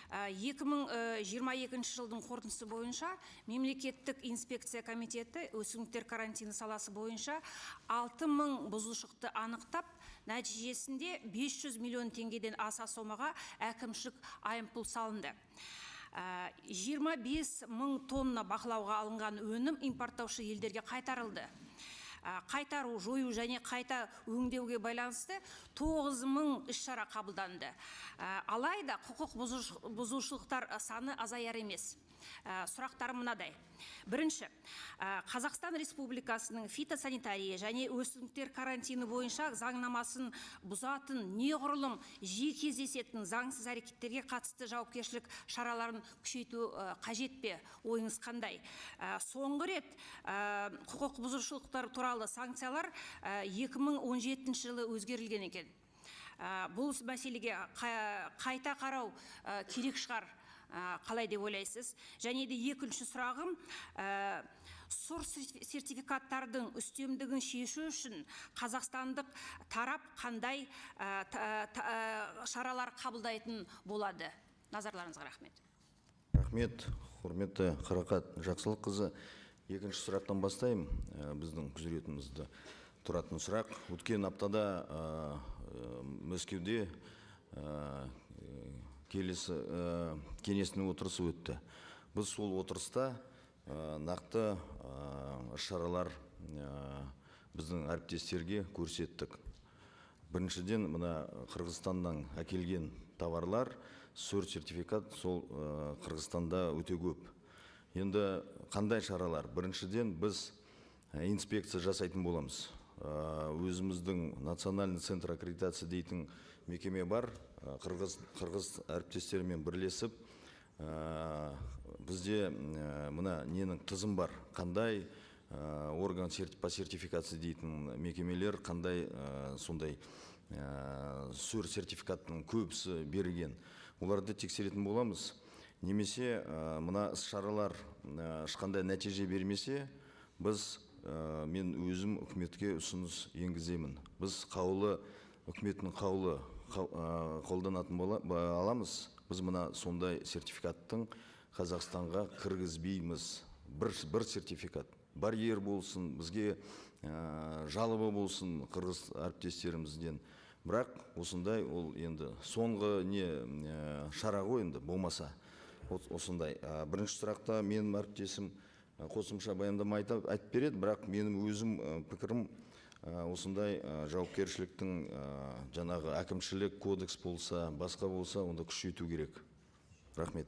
2022 жылдың қорытындысы бойынша мемлекеттік инспекция комитеті өсімдіктер карантині саласы бойынша 6000 бұзушылықты анықтап, нәтижесінде 500 миллион теңгеден аса сомаға әкімшілік айыппұл салынды. 25 мың тонна бақылауға алынған өнім импорттаушы елдерге қайтарылды. Қайтару, жою және қайта өңдеуге байланысты 9000 іс-шара қабылданды. Алайда құқық бұзушылықтар саны азаяр емес. Сұрақтар мынадай. Бірінші, Қазақстан Республикасының фитосанитария және өсімдіктер карантині бойынша заңнамасын бұзатын неғұрлым жиі кездесетін заңсыз әрекеттерге қатысты жауапкершілік шараларын күшейту қажет пе? Ойыңыз қандай? Соңғы рет құқық бұзушылықтар туралы санкциялар 2017 жылы өзгерілген екен. Бұл мәселеге қайта қарау керек шығар. Қалай деп ойлайсыз? Және де екінші сұрағым, сұр сертификаттардың үстемдігін шешу үшін қазақстандық тарап қандай шаралар қабылдайтын болады? Назарларыңызға рахмет. Рахмет, құрметті Қарақат Жақсылыққызы. Екінші сұрақтан бастайым, біздің құзыретімізді тұратын сұрақ. Өткен аптада Мәскеуде кеңесінің отырысы өтті. Біз сол отырыста нақты шаралар біздің әріптестерге көрсеттік. Біріншіден, мына Қырғызстаннан әкелген товарлар, сұр сертификат сол Қырғызстанда өте көп. Енді қандай шаралар? Біріншіден, біз инспекция жасайтын боламыз. Өзіміздің национальный центр аккредитации дейтін мекеме бар, қырғыз әріптестерімен бірлесіп, бізде мына ненің тізім бар, қандай орган по сертификации дейтін мекемелер, қандай сондай сұр сертификаттың көбісі берілген. Оларды тексеретін боламыз. Немесе мына шаралар ешқандай нәтиже бермесе, мен өзім үкіметке ұсыныс енгіземін. Біз үкіметтің қаулы қолданатын аламыз. Біз мына сондай сертификаттың Қазақстанға кіргізбейміз. Бір сертификат. Барьер болсын, бізге жалобы болсын қырғыз әріптестерімізден. Бірақ осындай ол енді соңғы шара ғой енді болмаса. Осындай. Бірінші сұрақта менің әріптесім қосымша баяндама айтып береді, бірақ менің өзім пікірім осындай жауапкершіліктің жаңағы әкімшілік кодекс болса, басқа болса, онда күшейту керек. Рахмет.